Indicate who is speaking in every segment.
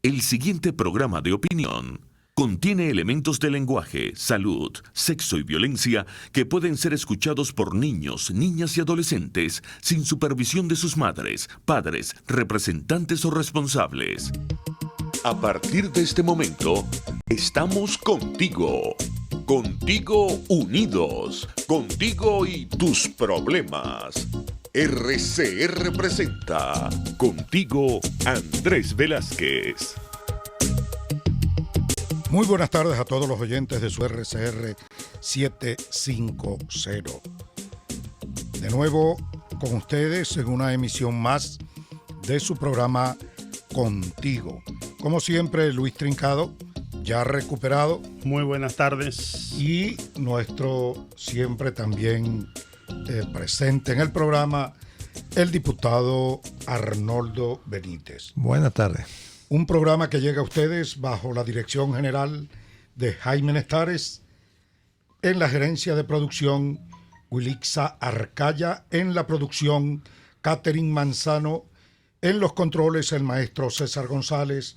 Speaker 1: El siguiente programa de opinión contiene elementos de lenguaje, salud, sexo y violencia que pueden ser escuchados por niños, niñas y adolescentes sin supervisión de sus madres, padres, representantes o responsables. A partir de este momento, estamos contigo. Contigo unidos. Contigo y tus problemas. RCR presenta Contigo Andrés Velázquez.
Speaker 2: Muy buenas tardes a todos los oyentes de su RCR 750. De nuevo con ustedes en una emisión más de su programa Contigo. Como siempre, Luis Trincado, ya recuperado.
Speaker 3: Muy buenas tardes.
Speaker 2: Y nuestro siempre también presente en el programa, el diputado Arnoldo Benítez.
Speaker 4: Buenas tardes.
Speaker 2: Un programa que llega a ustedes bajo la dirección general de Jaime Nestares, en la gerencia de producción Wilixa Arcaya, en la producción Catherine Manzano, en los controles el maestro César González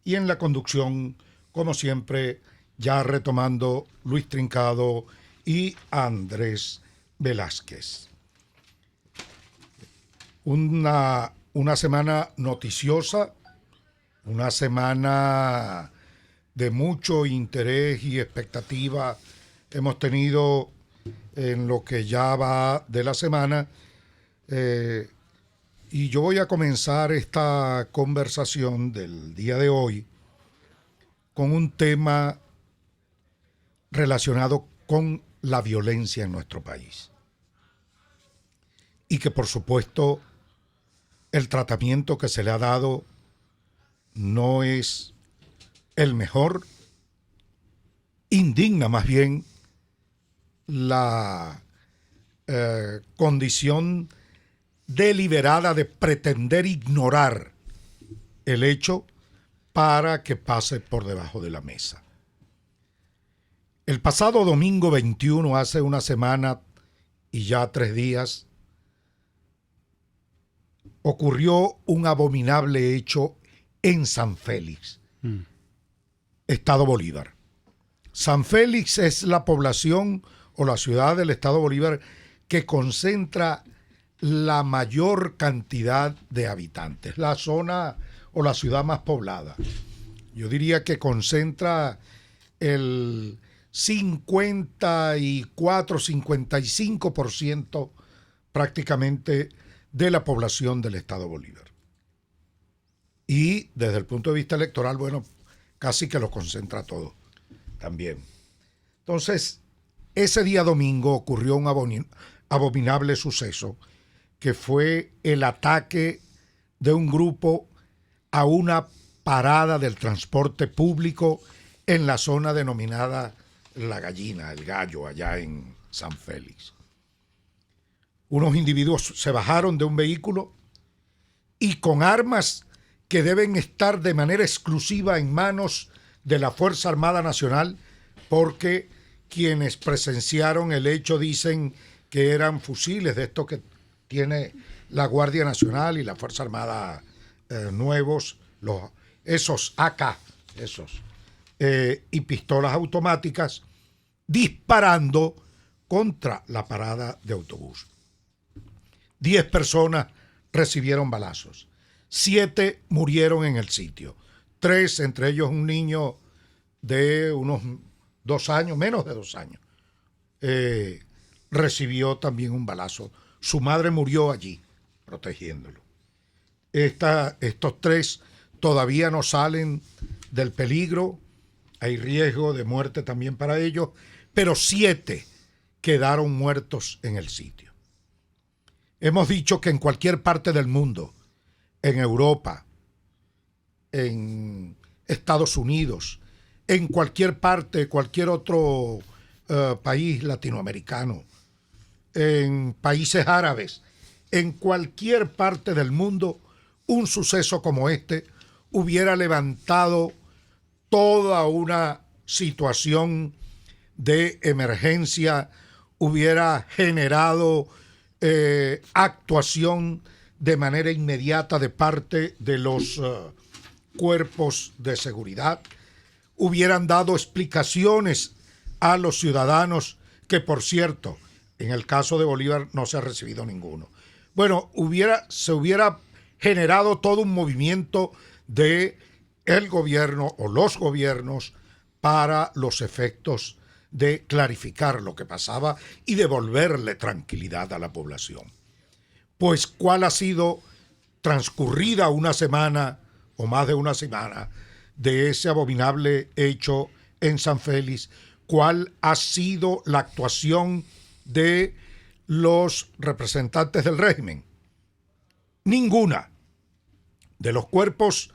Speaker 2: y en la conducción, como siempre, ya retomando Luis Trincado y Andrés Velázquez. Una semana noticiosa, una semana de mucho interés y expectativa hemos tenido en lo que ya va de la semana, y yo voy a comenzar esta conversación del día de hoy con un tema relacionado con la violencia en nuestro país. Y que por supuesto el tratamiento que se le ha dado no es el mejor, indigna más bien la condición deliberada de pretender ignorar el hecho para que pase por debajo de la mesa. El pasado domingo 21, hace una semana y ya 3 días, ocurrió un abominable hecho en San Félix, Estado Bolívar. San Félix es la población o la ciudad del Estado Bolívar que concentra la mayor cantidad de habitantes, la zona o la ciudad más poblada. Yo diría que concentra el 54-55% prácticamente de la población del Estado Bolívar. Y desde el punto de vista electoral, bueno, casi que lo concentra todo también. Entonces, ese día domingo ocurrió un abominable suceso, que fue el ataque de un grupo a una parada del transporte público en la zona denominada La Gallina, el Gallo, allá en San Félix. Unos individuos se bajaron de un vehículo y con armas que deben estar de manera exclusiva en manos de la Fuerza Armada Nacional, porque quienes presenciaron el hecho dicen que eran fusiles de estos que tiene la Guardia Nacional y la Fuerza Armada nuevos, esos AK, y pistolas automáticas, disparando contra la parada de autobús. 10 personas recibieron balazos, 7 murieron en el sitio, 3, entre ellos un niño de unos 2 años, menos de 2 años, recibió también un balazo. Su madre murió allí, protegiéndolo. Estos 3 todavía no salen del peligro, hay riesgo de muerte también para ellos, pero 7 quedaron muertos en el sitio. Hemos dicho que en cualquier parte del mundo, en Europa, en Estados Unidos, en cualquier parte, cualquier otro país latinoamericano, en países árabes, en cualquier parte del mundo, un suceso como este hubiera levantado toda una situación de emergencia, hubiera generado actuación de manera inmediata de parte de los cuerpos de seguridad hubieran dado explicaciones a los ciudadanos, que por cierto, en el caso de Bolívar no se ha recibido ninguno. Bueno, se hubiera generado todo un movimiento de el gobierno o los gobiernos para los efectos de clarificar lo que pasaba y devolverle tranquilidad a la población. Pues, ¿cuál ha sido, transcurrida una semana o más de una semana de ese abominable hecho en San Félix? ¿Cuál ha sido la actuación de los representantes del régimen? Ninguna. De los cuerpos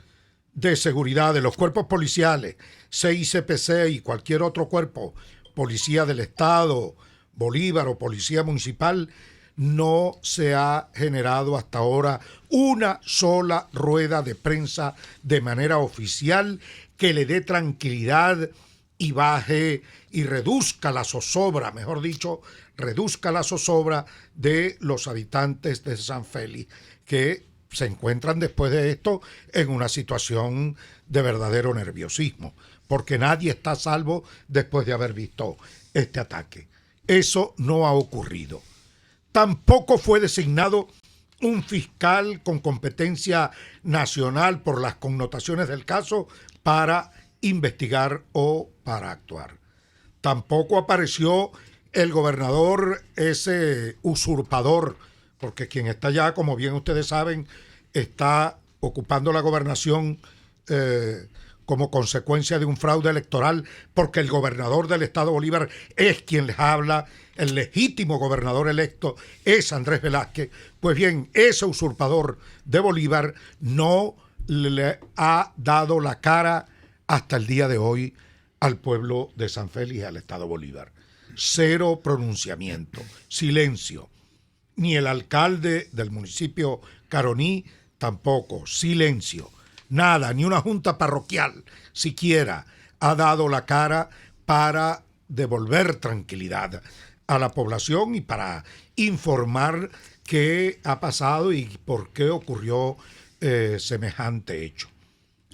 Speaker 2: de seguridad, de los cuerpos policiales, CICPC y cualquier otro cuerpo, Policía del Estado, Bolívar o Policía Municipal, no se ha generado hasta ahora una sola rueda de prensa de manera oficial que le dé tranquilidad y baje y reduzca la zozobra, mejor dicho, reduzca la zozobra de los habitantes de San Félix, que se encuentran después de esto en una situación de verdadero nerviosismo, porque nadie está a salvo después de haber visto este ataque. Eso no ha ocurrido. Tampoco fue designado un fiscal con competencia nacional por las connotaciones del caso para investigar o para actuar. Tampoco apareció el gobernador, ese usurpador, porque quien está allá, como bien ustedes saben, está ocupando la gobernación como consecuencia de un fraude electoral, porque el gobernador del estado Bolívar es quien les habla, el legítimo gobernador electo es Andrés Velázquez. Pues bien, ese usurpador de Bolívar no le ha dado la cara hasta el día de hoy al pueblo de San Félix y al estado Bolívar. Cero pronunciamiento, silencio. Ni el alcalde del municipio Caroní tampoco, silencio. Nada, ni una junta parroquial siquiera ha dado la cara para devolver tranquilidad a la población y para informar qué ha pasado y por qué ocurrió semejante hecho.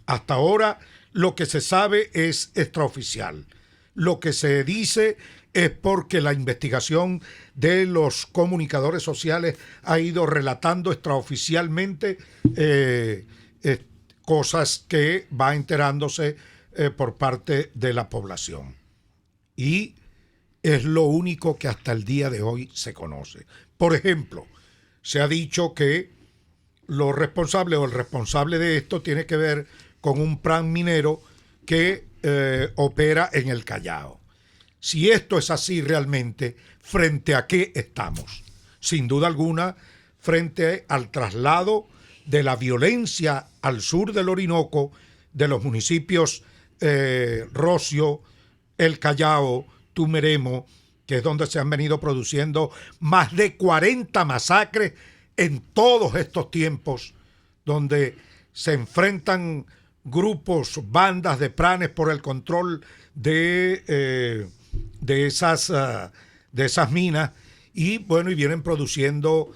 Speaker 2: Hasta ahora lo que se sabe es extraoficial. Lo que se dice es porque la investigación de los comunicadores sociales ha ido relatando extraoficialmente cosas que va enterándose por parte de la población. Y es lo único que hasta el día de hoy se conoce. Por ejemplo, se ha dicho que los responsables o el responsable de esto tiene que ver con un plan minero que opera en el Callao. Si esto es así realmente, ¿frente a qué estamos? Sin duda alguna, frente al traslado de la violencia al sur del Orinoco, de los municipios Rocio, El Callao, Tumeremo, que es donde se han venido produciendo más de 40 masacres en todos estos tiempos, donde se enfrentan grupos, bandas de pranes por el control de esas minas, y bueno, y vienen produciendo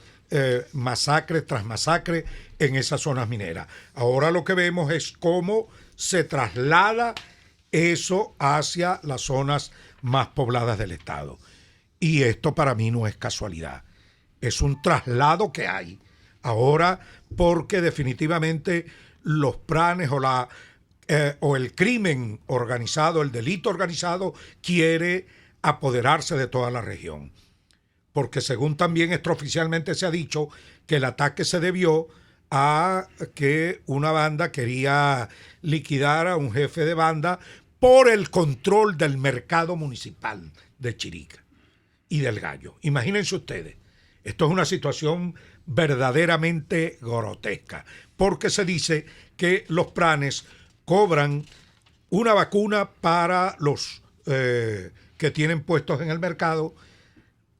Speaker 2: masacre tras masacre en esas zonas mineras. Ahora lo que vemos es cómo se traslada eso hacia las zonas más pobladas del estado. Y esto para mí no es casualidad. Es un traslado que hay ahora porque definitivamente los pranes o el crimen organizado, el delito organizado, quiere apoderarse de toda la región. Porque según también extraoficialmente se ha dicho que el ataque se debió a que una banda quería liquidar a un jefe de banda por el control del mercado municipal de Chirica y del Gallo. Imagínense ustedes, esto es una situación verdaderamente grotesca, porque se dice que los pranes cobran una vacuna para los que tienen puestos en el mercado,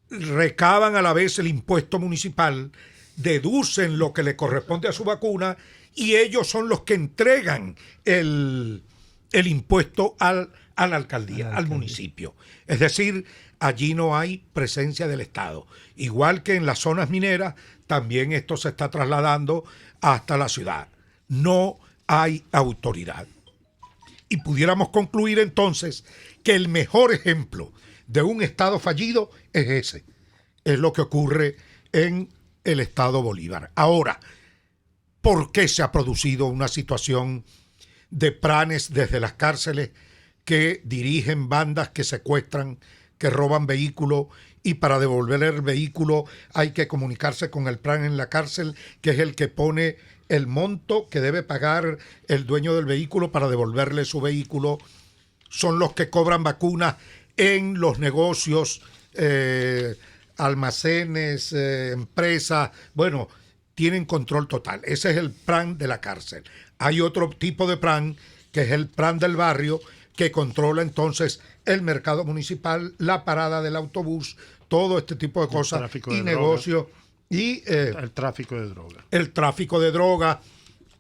Speaker 2: recaban a la vez el impuesto municipal, deducen lo que le corresponde a su vacuna y ellos son los que entregan el impuesto a la alcaldía, al municipio. Es decir, allí no hay presencia del Estado. Igual que en las zonas mineras, también esto se está trasladando hasta la ciudad. No hay autoridad. Y pudiéramos concluir entonces que el mejor ejemplo de un Estado fallido es ese. Es lo que ocurre en el Estado Bolívar. Ahora, ¿por qué se ha producido una situación de pranes desde las cárceles que dirigen bandas que secuestran, que roban vehículos, y para devolver el vehículo hay que comunicarse con el PRAN en la cárcel, que es el que pone el monto que debe pagar el dueño del vehículo para devolverle su vehículo? Son los que cobran vacunas en los negocios, almacenes, empresas. Bueno, tienen control total. Ese es el PRAN de la cárcel. Hay otro tipo de PRAN, que es el PRAN del barrio, que controla entonces el mercado municipal, la parada del autobús, todo este tipo de cosas, y negocios, y
Speaker 3: el tráfico de droga.
Speaker 2: El tráfico de droga,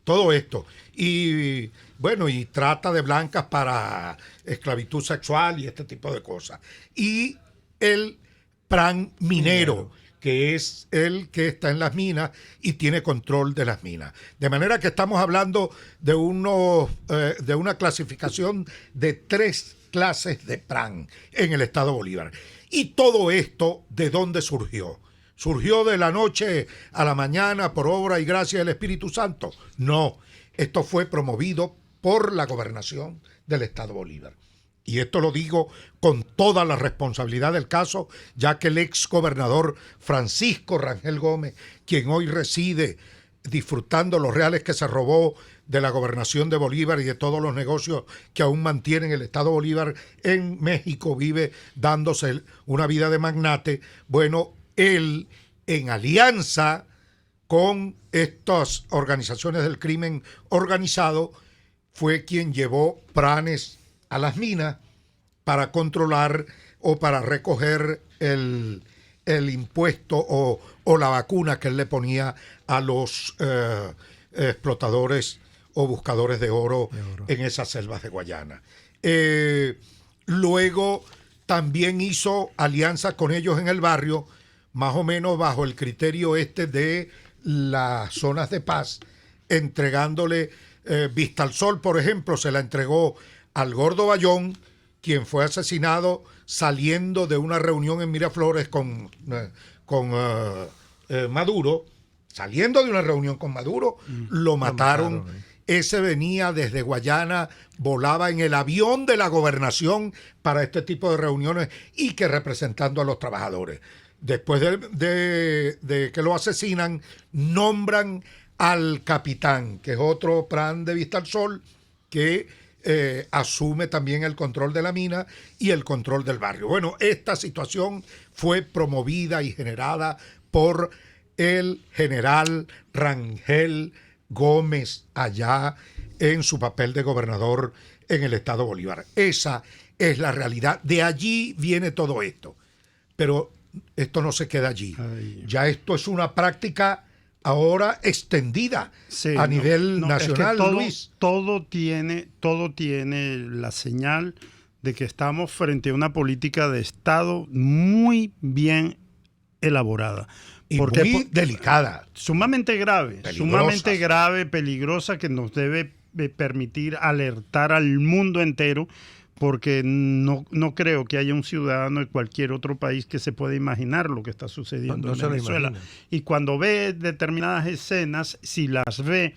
Speaker 2: todo esto. Y bueno, y trata de blancas para esclavitud sexual y este tipo de cosas. Y el PRAN minero, que es el que está en las minas y tiene control de las minas. De manera que estamos hablando de una clasificación de 3 clases de PRAN en el Estado Bolívar. Y todo esto, ¿de dónde surgió? ¿Surgió de la noche a la mañana por obra y gracia del Espíritu Santo? No, esto fue promovido por la gobernación del Estado Bolívar. Y esto lo digo con toda la responsabilidad del caso, ya que el ex gobernador Francisco Rangel Gómez, quien hoy reside disfrutando los reales que se robó de la gobernación de Bolívar y de todos los negocios que aún mantienen el Estado Bolívar en México, vive dándose una vida de magnate. Bueno, él, en alianza con estas organizaciones del crimen organizado, fue quien llevó pranes a las minas para controlar o para recoger el impuesto o la vacuna que él le ponía a los explotadores o buscadores de oro en esas selvas de Guayana. Luego también hizo alianza con ellos en el barrio, más o menos bajo el criterio de las zonas de paz, entregándole Vista al Sol, por ejemplo, se la entregó al Gordo Bayón, quien fue asesinado saliendo de una reunión en Miraflores con Maduro. Saliendo de una reunión con Maduro, lo mataron. Ese venía desde Guayana, volaba en el avión de la gobernación para este tipo de reuniones y que representando a los trabajadores. Después de que lo asesinan, nombran al capitán, que es otro PRAN de Vista al Sol, que asume también el control de la mina y el control del barrio. Bueno, esta situación fue promovida y generada por el general Rangel Gómez allá en su papel de gobernador en el Estado Bolívar. Esa es la realidad. De allí viene todo esto. Pero esto no se queda allí. Ya esto es una práctica ahora extendida a nivel nacional,
Speaker 3: es que todo tiene la señal de que estamos frente a una política de Estado muy bien elaborada.
Speaker 2: Y muy delicada.
Speaker 3: Sumamente grave, peligrosa, que nos debe permitir alertar al mundo entero, porque no creo que haya un ciudadano de cualquier otro país que se pueda imaginar lo que está sucediendo en Venezuela. Y cuando ve determinadas escenas, si las ve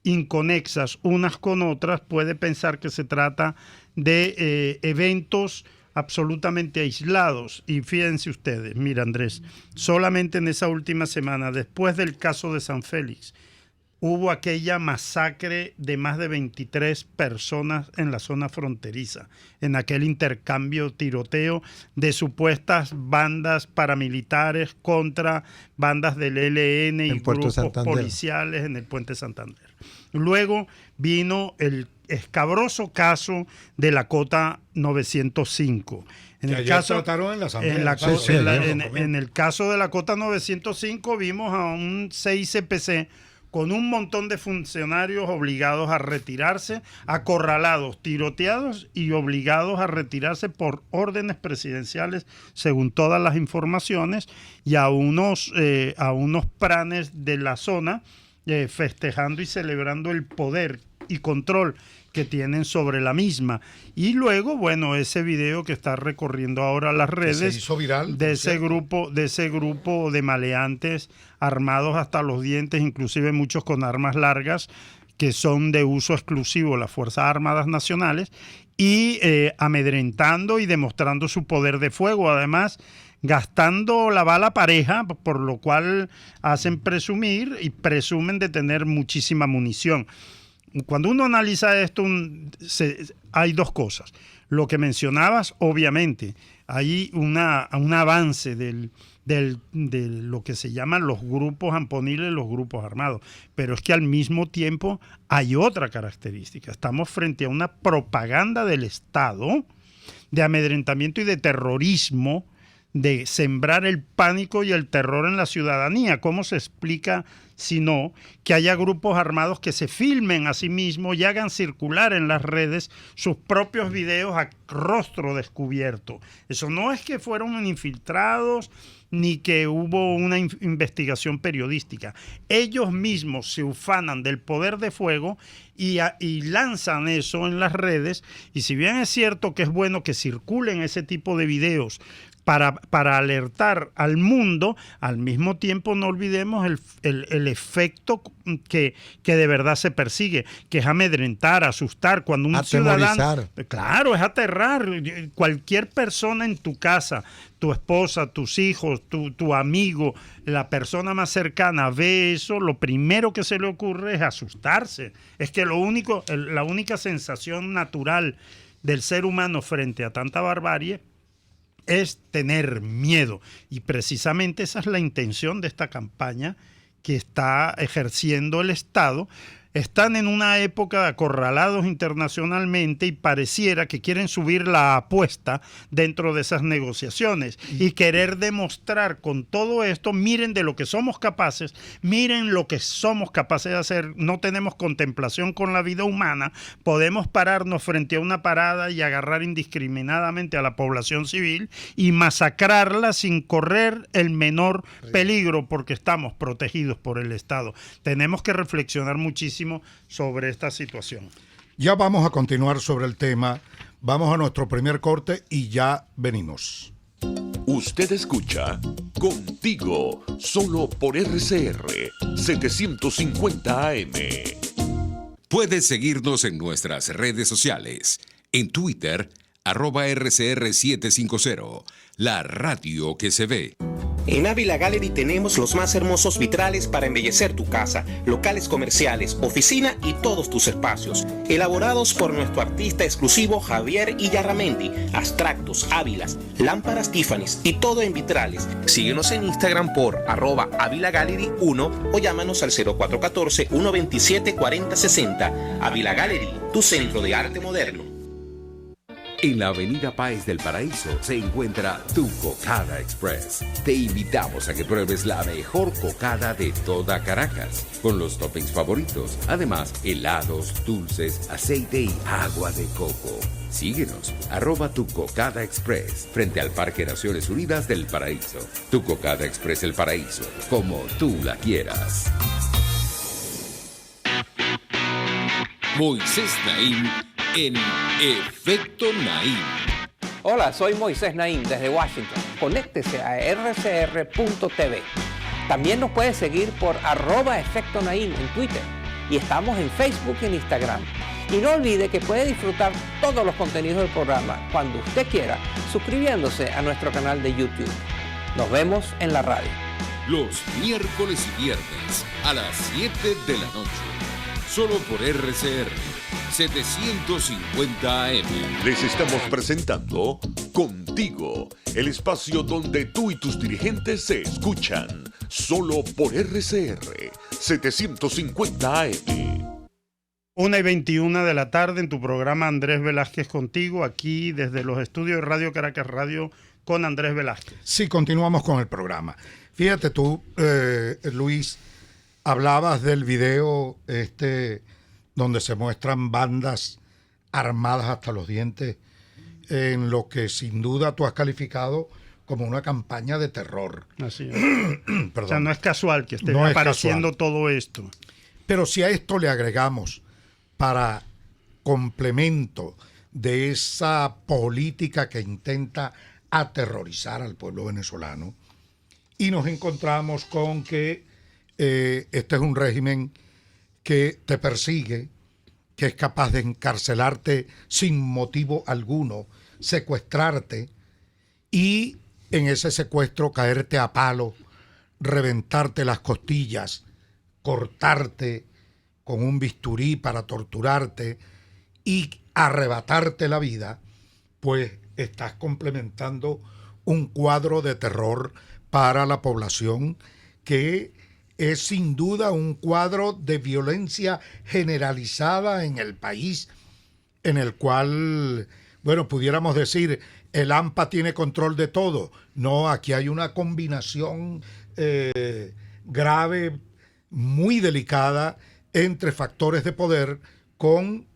Speaker 3: inconexas unas con otras, puede pensar que se trata de eventos absolutamente aislados. Y fíjense ustedes, mira Andrés, solamente en esa última semana, después del caso de San Félix, hubo aquella masacre de más de 23 personas en la zona fronteriza, en aquel intercambio, tiroteo de supuestas bandas paramilitares contra bandas del ELN y grupos policiales en el Puente Santander. Luego vino el escabroso caso de la Cota 905. En el caso de la Cota 905 vimos a un CICPC con un montón de funcionarios obligados a retirarse, acorralados, tiroteados y obligados a retirarse por órdenes presidenciales, según todas las informaciones, y a unos pranes de la zona festejando y celebrando el poder y control que tienen sobre la misma. Y luego, bueno, ese video que está recorriendo ahora las redes,
Speaker 2: se hizo viral,
Speaker 3: de ese grupo de maleantes armados hasta los dientes, inclusive muchos con armas largas, que son de uso exclusivo de las Fuerzas Armadas Nacionales, y amedrentando y demostrando su poder de fuego. Además, gastando la bala pareja, por lo cual hacen presumir y presumen de tener muchísima munición. Cuando uno analiza esto, hay dos cosas. Lo que mencionabas, obviamente, hay un avance de lo que se llaman los grupos amponiles, los grupos armados. Pero es que al mismo tiempo hay otra característica. Estamos frente a una propaganda del Estado de amedrentamiento y de terrorismo, de sembrar el pánico y el terror en la ciudadanía. ¿Cómo se explica, si no, que haya grupos armados que se filmen a sí mismos y hagan circular en las redes sus propios videos a rostro descubierto? Eso no es que fueron infiltrados ni que hubo una investigación periodística. Ellos mismos se ufanan del poder de fuego y lanzan eso en las redes. Y si bien es cierto que es bueno que circulen ese tipo de videos para alertar al mundo, al mismo tiempo no olvidemos el efecto que de verdad se persigue, que es amedrentar, asustar. Cuando un ciudadano... Claro, es aterrar. Cualquier persona en tu casa, tu esposa, tus hijos, tu amigo, la persona más cercana ve eso, lo primero que se le ocurre es asustarse. Es que la única sensación natural del ser humano frente a tanta barbarie es tener miedo. Y precisamente esa es la intención de esta campaña que está ejerciendo el Estado. Están en una época de acorralados internacionalmente y pareciera que quieren subir la apuesta dentro de esas negociaciones y querer demostrar con todo esto, miren de lo que somos capaces, miren lo que somos capaces de hacer. No tenemos contemplación con la vida humana, podemos pararnos frente a una parada y agarrar indiscriminadamente a la población civil y masacrarla sin correr el menor peligro porque estamos protegidos por el Estado. Tenemos que reflexionar muchísimo sobre esta situación.
Speaker 2: Ya vamos a continuar sobre el tema. Vamos a nuestro primer corte y ya venimos.
Speaker 1: Usted escucha Contigo, solo por RCR 750 AM.
Speaker 4: Puedes seguirnos en nuestras redes sociales. En Twitter, @RCR750, la radio que se ve.
Speaker 5: En Ávila Gallery tenemos los más hermosos vitrales para embellecer tu casa, locales comerciales, oficina y todos tus espacios. Elaborados por nuestro artista exclusivo Javier Illarramendi. Abstractos, ávilas, lámparas Tiffany's y todo en vitrales. Síguenos en Instagram por @AvilaGallery1 o llámanos al 0414-127-4060. Ávila Gallery, tu centro de arte moderno.
Speaker 4: En la avenida Páez del Paraíso se encuentra Tu Cocada Express. Te invitamos a que pruebes la mejor cocada de toda Caracas, con los toppings favoritos. Además, helados, dulces, aceite y agua de coco. Síguenos, @Tu Cocada Express, frente al Parque Naciones Unidas del Paraíso. Tu Cocada Express El Paraíso, como tú la quieras. Moisés Naim en Efecto Naim.
Speaker 6: Hola, soy Moisés Naim desde Washington. Conéctese a rcr.tv. También nos puede seguir por @Efecto Naim en Twitter. Y estamos en Facebook y en Instagram. Y no olvide que puede disfrutar todos los contenidos del programa cuando usted quiera, suscribiéndose a nuestro canal de YouTube. Nos vemos en la radio.
Speaker 4: Los miércoles y viernes a las 7 de la noche. Solo por RCR 750 AM.
Speaker 1: Les estamos presentando Contigo, el espacio donde tú y tus dirigentes se escuchan. Solo por RCR 750 AM.
Speaker 3: 1:21 de la tarde en tu programa Andrés Velázquez Contigo, aquí desde los estudios de Radio Caracas Radio con Andrés Velázquez.
Speaker 2: Sí, continuamos con el programa. Fíjate tú, Luis, hablabas del video donde se muestran bandas armadas hasta los dientes, en lo que sin duda tú has calificado como una campaña de terror.
Speaker 3: Así es. O sea, no es casual que esté apareciendo todo esto.
Speaker 2: Pero si a esto le agregamos para complemento de esa política que intenta aterrorizar al pueblo venezolano, y nos encontramos con que este es un régimen que te persigue, que es capaz de encarcelarte sin motivo alguno, secuestrarte y en ese secuestro caerte a palo, reventarte las costillas, cortarte con un bisturí para torturarte y arrebatarte la vida, pues estás complementando un cuadro de terror para la población que es sin duda un cuadro de violencia generalizada en el país, en el cual, bueno, pudiéramos decir, el AMPA tiene control de todo. No, aquí hay una combinación grave, muy delicada, entre factores de poder con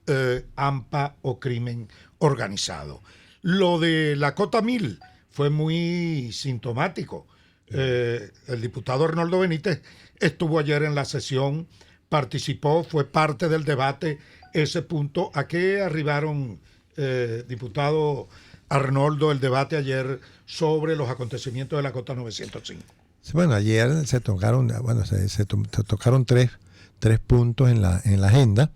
Speaker 2: AMPA o crimen organizado. Lo de la Cota 1000 fue muy sintomático. El diputado Arnoldo Benítez estuvo ayer en la sesión, participó, fue parte del debate ese punto. ¿A qué arribaron, diputado Arnoldo, el debate ayer sobre los acontecimientos de la Cota 905?
Speaker 7: Bueno, ayer se tocaron tres puntos en la agenda,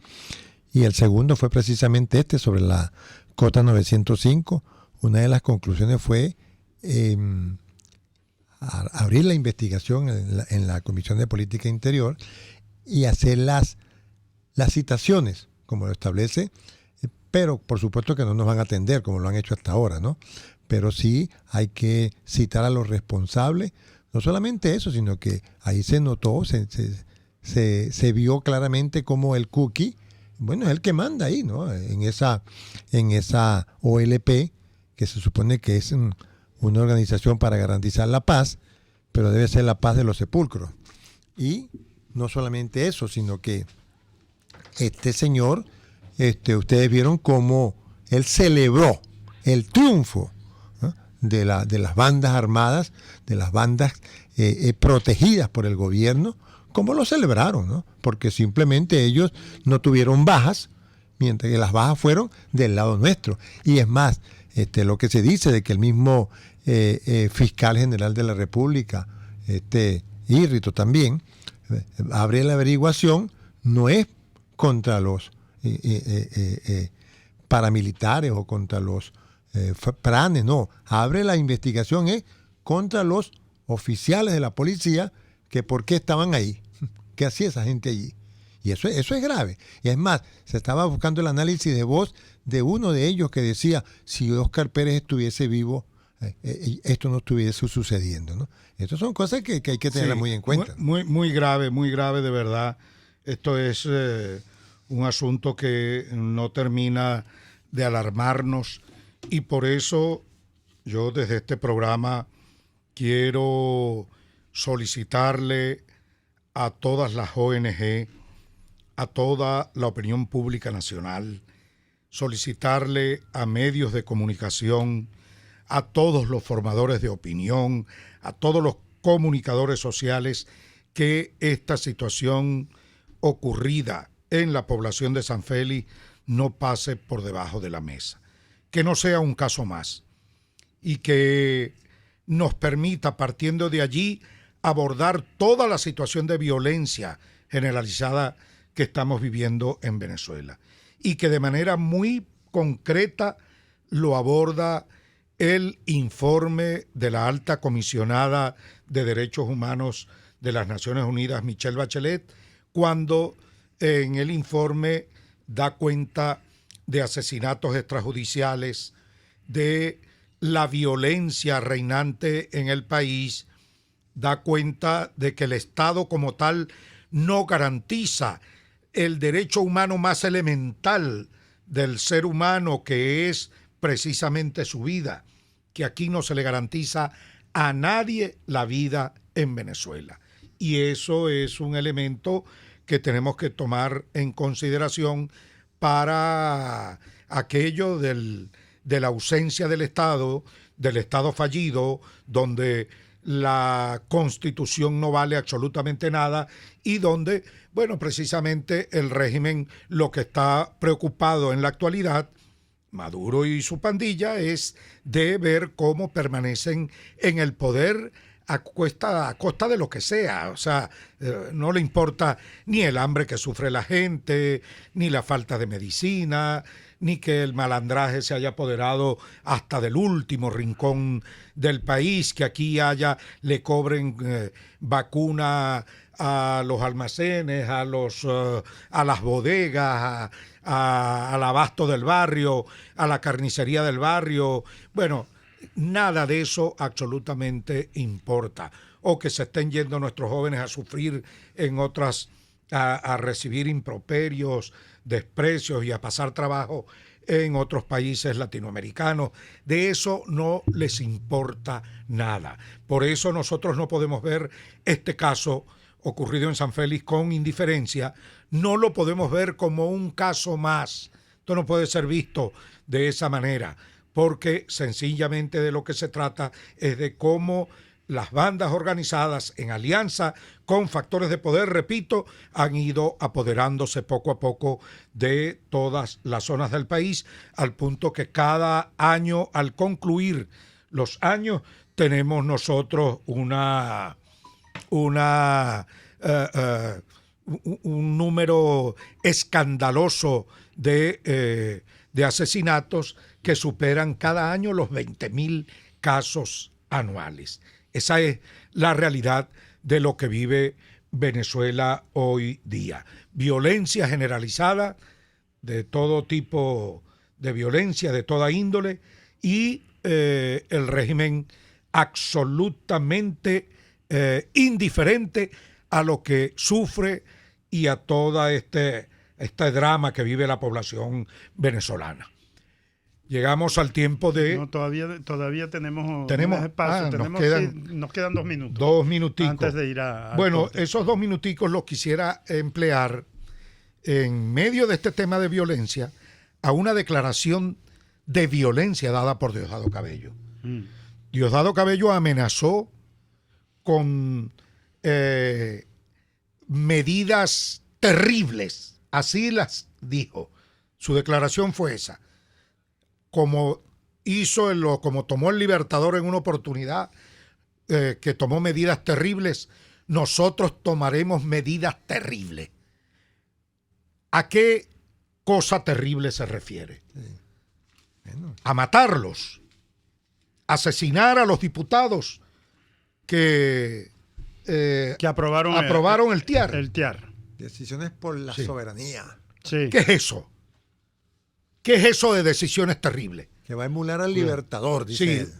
Speaker 7: y el segundo fue precisamente sobre la Cota 905. Una de las conclusiones fue abrir la investigación en la Comisión de Política Interior y hacer las citaciones, como lo establece, pero por supuesto que no nos van a atender como lo han hecho hasta ahora, ¿no? Pero sí hay que citar a los responsables. No solamente eso, sino que ahí se notó, se vio claramente cómo el cookie, bueno, es el que manda ahí, ¿no? En esa OLP, que se supone que es una organización para garantizar la paz, pero debe ser la paz de los sepulcros. Y no solamente eso, sino que este señor, ustedes vieron cómo él celebró el triunfo, ¿no?, de las bandas armadas, de las bandas protegidas por el gobierno. ¿Cómo lo celebraron, no? Porque simplemente ellos no tuvieron bajas, mientras que las bajas fueron del lado nuestro. Y es más, lo que se dice de que el mismo fiscal general de la República, Irrito también, abre la averiguación, no es contra los paramilitares o contra los pranes, no. Abre la investigación es contra los oficiales de la policía, que por qué estaban ahí, qué hacía esa gente allí. Y eso es grave. Y es más, se estaba buscando el análisis de voz de uno de ellos que decía, si Óscar Pérez estuviese vivo, esto no estuviese sucediendo, ¿no? Estas son cosas que hay que tenerlas muy en cuenta.
Speaker 2: Muy grave de verdad. Esto es un asunto que no termina de alarmarnos, y por eso yo desde este programa quiero solicitarle a todas las ONG, a toda la opinión pública nacional, solicitarle a medios de comunicación, a todos los formadores de opinión, a todos los comunicadores sociales, que esta situación ocurrida en la población de San Félix no pase por debajo de la mesa, que no sea un caso más, y que nos permita, partiendo de allí, abordar toda la situación de violencia generalizada que estamos viviendo en Venezuela, y que de manera muy concreta lo aborda el informe de la alta comisionada de Derechos Humanos de las Naciones Unidas, Michelle Bachelet, cuando en el informe da cuenta de asesinatos extrajudiciales, de la violencia reinante en el país, da cuenta de que el Estado como tal no garantiza el derecho humano más elemental del ser humano, que es precisamente su vida, que aquí no se le garantiza a nadie la vida en Venezuela. Y eso es un elemento que tenemos que tomar en consideración para aquello de la ausencia del Estado fallido, donde la Constitución no vale absolutamente nada y donde, bueno, precisamente el régimen lo que está preocupado en la actualidad, Maduro y su pandilla, es de ver cómo permanecen en el poder a costa de lo que sea. O sea, no le importa ni el hambre que sufre la gente, ni la falta de medicina, ni que el malandraje se haya apoderado hasta del último rincón del país, que aquí le cobren vacuna a los almacenes, a las bodegas, al abasto del barrio, a la carnicería del barrio. Bueno, nada de eso absolutamente importa. O que se estén yendo nuestros jóvenes a sufrir en otras, a recibir improperios, desprecios y a pasar trabajo en otros países latinoamericanos. De eso no les importa nada. Por eso nosotros no podemos ver este caso ocurrido en San Félix con indiferencia. No lo podemos ver como un caso más. Esto no puede ser visto de esa manera, porque sencillamente de lo que se trata es de cómo las bandas organizadas en alianza con factores de poder, repito, han ido apoderándose poco a poco de todas las zonas del país, al punto un año, al concluir los años, tenemos nosotros un número escandaloso de asesinatos que superan cada año los 20,000 casos anuales. Esa es la realidad de lo que vive Venezuela hoy día. Violencia generalizada, de todo tipo de violencia, de toda índole, y el régimen absolutamente indiferente a lo que sufre y a toda este drama que vive la población venezolana. Llegamos al tiempo de...
Speaker 3: No, todavía tenemos espacio. Nos quedan 2 minutos.
Speaker 2: 2 minuticos.
Speaker 3: Antes de ir a...
Speaker 2: Bueno, corte. Esos 2 minuticos los quisiera emplear en medio de este tema de violencia a una declaración de violencia dada por Diosdado Cabello. Diosdado Cabello amenazó con medidas terribles. Así las dijo. Su declaración fue esa. Como tomó el Libertador en una oportunidad, que tomó medidas terribles, nosotros tomaremos medidas terribles. ¿A qué cosa terrible se refiere? Sí. Bueno. A matarlos, a asesinar a los diputados que aprobaron el TIAR.
Speaker 3: El TIAR.
Speaker 7: Decisiones por la soberanía.
Speaker 2: Sí. ¿Qué es eso? ¿Qué es eso de decisiones terribles?
Speaker 7: Que va a emular al Libertador, dice él.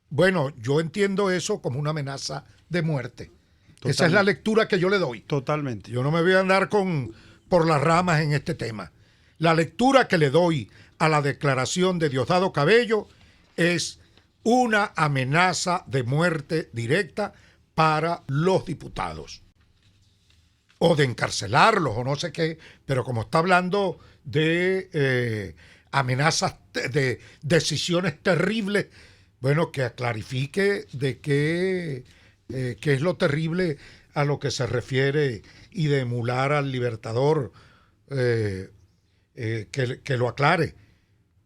Speaker 2: Bueno, yo entiendo eso como una amenaza de muerte. Totalmente. Esa es la lectura que yo le doy.
Speaker 3: Totalmente.
Speaker 2: Yo no me voy a andar por las ramas en este tema. La lectura que le doy a la declaración de Diosdado Cabello es una amenaza de muerte directa para los diputados. O de encarcelarlos, o no sé qué, pero como está hablando de amenazas, de decisiones terribles, bueno, que clarifique de qué es lo terrible a lo que se refiere y de emular al Libertador, que lo aclare.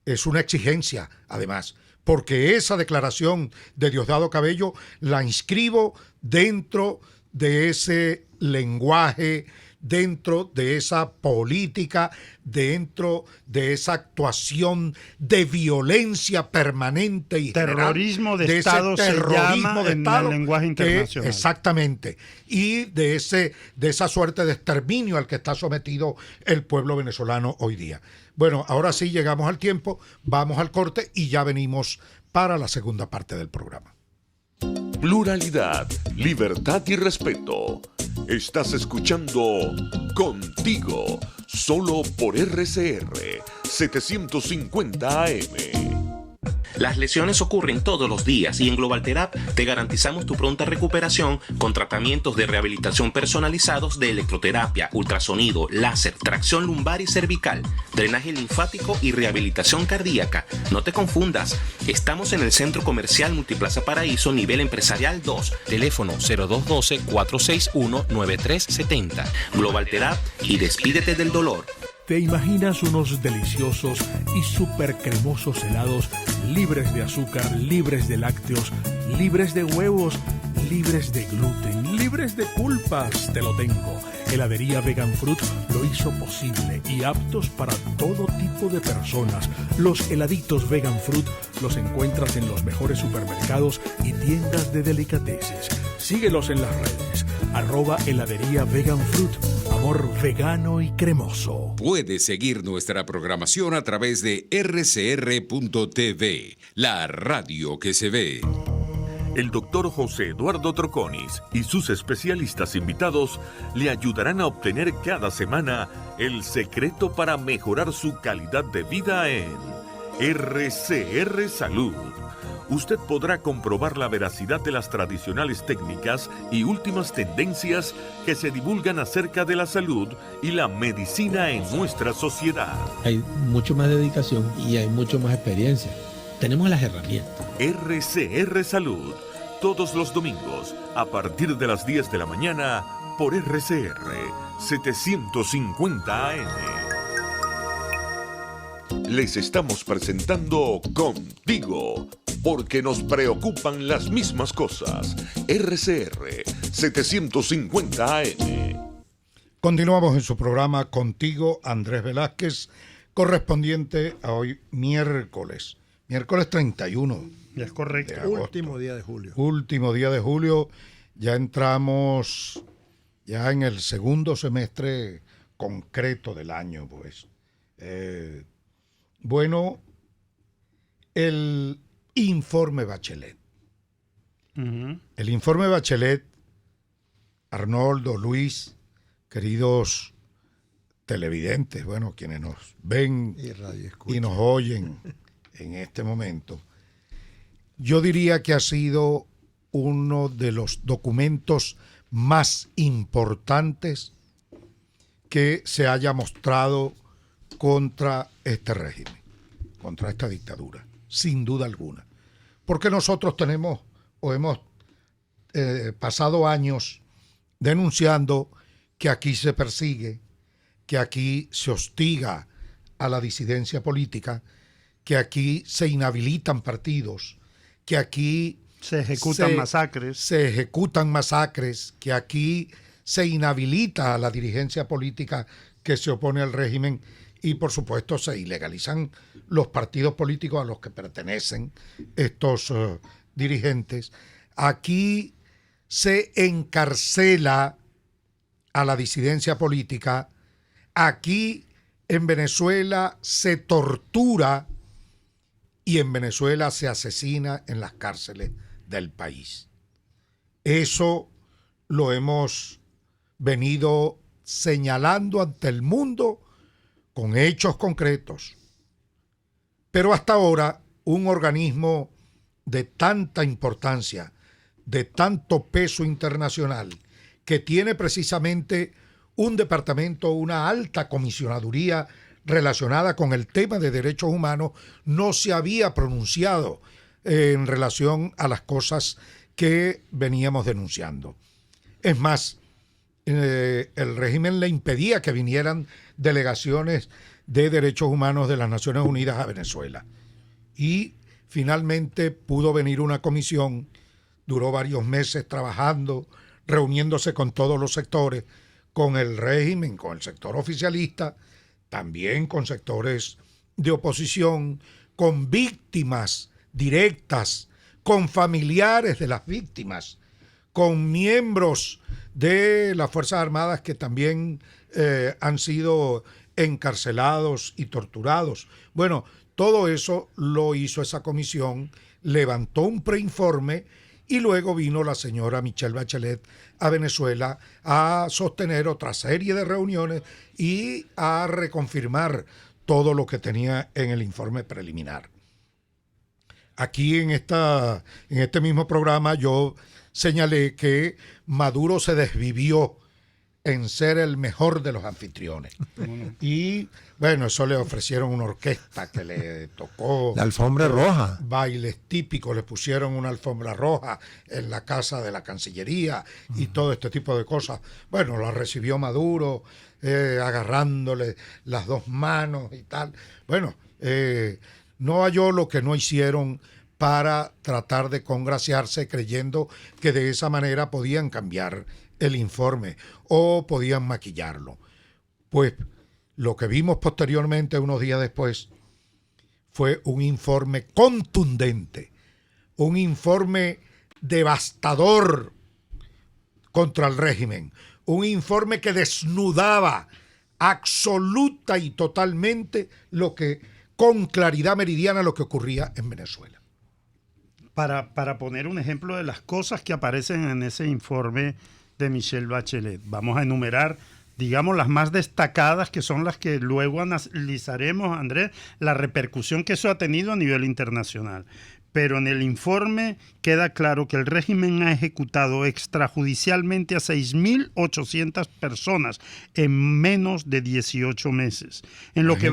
Speaker 2: Es una exigencia, además, porque esa declaración de Diosdado Cabello la inscribo dentro de ese lenguaje, dentro de esa política, dentro de esa actuación de violencia permanente y
Speaker 3: terrorismo de Estado se llama en el lenguaje internacional.
Speaker 2: Exactamente. Y de esa suerte de exterminio al que está sometido el pueblo venezolano hoy día. Bueno, ahora sí llegamos al tiempo, vamos al corte y ya venimos para la segunda parte del programa.
Speaker 1: Pluralidad, libertad y respeto. Estás escuchando Contigo, solo por RCR 750 AM.
Speaker 5: Las lesiones ocurren todos los días y en GlobalTherap te garantizamos tu pronta recuperación con tratamientos de rehabilitación personalizados de electroterapia, ultrasonido, láser, tracción lumbar y cervical, drenaje linfático y rehabilitación cardíaca. No te confundas, estamos en el Centro Comercial Multiplaza Paraíso, nivel empresarial 2, teléfono 0212-461-9370. GlobalTherap y despídete del dolor.
Speaker 8: ¿Te imaginas unos deliciosos y súper cremosos helados libres de azúcar, libres de lácteos, libres de huevos, libres de gluten, libres de culpas? Te lo tengo. Heladería Vegan Fruit lo hizo posible y aptos para todo tipo de personas. Los heladitos Vegan Fruit los encuentras en los mejores supermercados y tiendas de delicateces. Síguelos en las redes. @heladería Vegan Fruit. Amor vegano y cremoso.
Speaker 4: Puedes seguir nuestra programación a través de rcr.tv, la radio que se ve.
Speaker 1: El doctor José Eduardo Troconis y sus especialistas invitados le ayudarán a obtener cada semana el secreto para mejorar su calidad de vida en RCR Salud. Usted podrá comprobar la veracidad de las tradicionales técnicas y últimas tendencias que se divulgan acerca de la salud y la medicina en nuestra sociedad.
Speaker 9: Hay mucho más dedicación y hay mucho más experiencia. Tenemos las herramientas.
Speaker 1: RCR Salud, todos los domingos, a partir de las 10 de la mañana, por RCR 750 AM. Les estamos presentando Contigo, porque nos preocupan las mismas cosas. RCR 750 AM.
Speaker 2: Continuamos en su programa Contigo, Andrés Velázquez, correspondiente a hoy miércoles 31.
Speaker 3: Es correcto.
Speaker 7: Último día de julio.
Speaker 2: Último día de julio. Ya entramos ya en el segundo semestre concreto del año, pues. Bueno, el informe Bachelet.
Speaker 3: Uh-huh.
Speaker 2: El informe Bachelet, Arnoldo, Luis, queridos televidentes, bueno, quienes nos ven y nos oyen en este momento, yo diría que ha sido uno de los documentos más importantes que se haya mostrado contra este régimen, contra esta dictadura, sin duda alguna. Porque nosotros tenemos o hemos pasado años denunciando que aquí se persigue, que aquí se hostiga a la disidencia política, que aquí se inhabilitan partidos, que aquí
Speaker 3: se ejecutan masacres, que aquí se inhabilita a la dirigencia política que se opone al régimen y, por supuesto, se ilegalizan los partidos políticos a los que pertenecen estos dirigentes. Aquí se encarcela a la disidencia política. Aquí en Venezuela se tortura y en Venezuela se asesina en las cárceles del país. Eso lo hemos venido señalando ante el mundo con hechos concretos. Pero hasta ahora, un organismo de tanta importancia, de tanto peso internacional, que tiene precisamente un departamento, una alta comisionaduría relacionada con el tema de derechos humanos, no se había pronunciado en relación a las cosas que veníamos denunciando. Es más, el régimen le impedía que vinieran delegaciones de derechos humanos de las Naciones Unidas a Venezuela. Y finalmente pudo venir una comisión, duró varios meses trabajando, reuniéndose con todos los sectores, con el régimen, con el sector oficialista, también con sectores de oposición, con víctimas directas, con familiares de las víctimas, con miembros de las Fuerzas Armadas que también han sido encarcelados y torturados. Bueno, todo eso lo hizo esa comisión, levantó un preinforme y luego vino la señora Michelle Bachelet a Venezuela a sostener otra serie de reuniones y a reconfirmar todo lo que tenía en el informe preliminar.
Speaker 2: aquí en este mismo programa yo señalé que Maduro se desvivió en ser el mejor de los anfitriones. Y bueno, eso le ofrecieron una orquesta que le tocó.
Speaker 7: La alfombra roja.
Speaker 2: Bailes típicos, le pusieron una alfombra roja en la casa de la Cancillería y todo este tipo de cosas. Bueno, la recibió Maduro, agarrándole las dos manos y tal. Bueno, no halló lo que no hicieron para tratar de congraciarse creyendo que de esa manera podían cambiar el informe o podían maquillarlo. Pues lo que vimos posteriormente, unos días después, fue un informe contundente, un informe devastador contra el régimen, un informe que desnudaba absoluta y totalmente con claridad meridiana lo que ocurría en Venezuela.
Speaker 3: Para poner un ejemplo de las cosas que aparecen en ese informe de Michelle Bachelet, vamos a enumerar, digamos, las más destacadas, que son las que luego analizaremos, Andrés, la repercusión que eso ha tenido a nivel internacional. Pero en el informe queda claro que el régimen ha ejecutado extrajudicialmente a 6.800 personas en menos de 18 meses. En lo que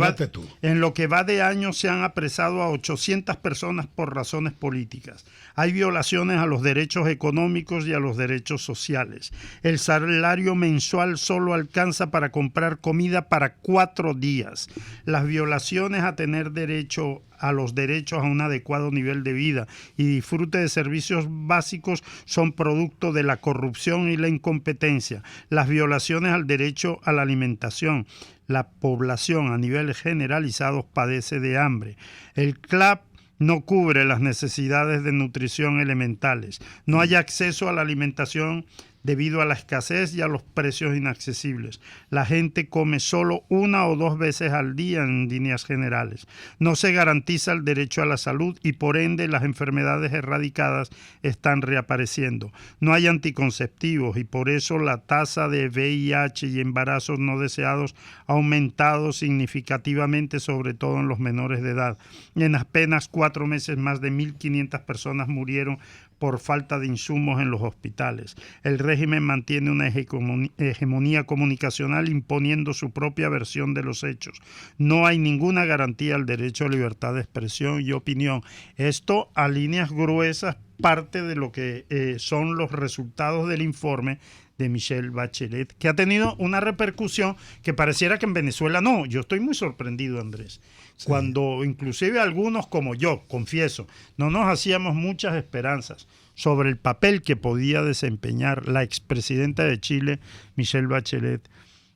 Speaker 3: va de año se han apresado a 800 personas por razones políticas. Hay violaciones a los derechos económicos y a los derechos sociales. El salario mensual solo alcanza para comprar comida para 4 días. Las violaciones a tener derecho a los derechos a un adecuado nivel de vida y disfrute de servicios básicos son producto de la corrupción y la incompetencia. Las violaciones al derecho a la alimentación. La población a nivel generalizado padece de hambre. El CLAP no cubre las necesidades de nutrición elementales. No hay acceso a la alimentación debido a la escasez y a los precios inaccesibles. La gente come solo 1 o 2 veces al día en líneas generales. No se garantiza el derecho a la salud y por ende las enfermedades erradicadas están reapareciendo. No hay anticonceptivos y por eso la tasa de VIH y embarazos no deseados ha aumentado significativamente, sobre todo en los menores de edad. En apenas 4 meses más de 1.500 personas murieron por falta de insumos en los hospitales. El régimen mantiene una hegemonía comunicacional imponiendo su propia versión de los hechos. No hay ninguna garantía al derecho a libertad de expresión y opinión. Esto, a líneas gruesas, parte de lo que son los resultados del informe de Michelle Bachelet, que ha tenido una repercusión que pareciera que en Venezuela no. Yo estoy muy sorprendido, Andrés. Sí. Cuando inclusive algunos como yo, confieso, no nos hacíamos muchas esperanzas sobre el papel que podía desempeñar la expresidenta de Chile, Michelle Bachelet,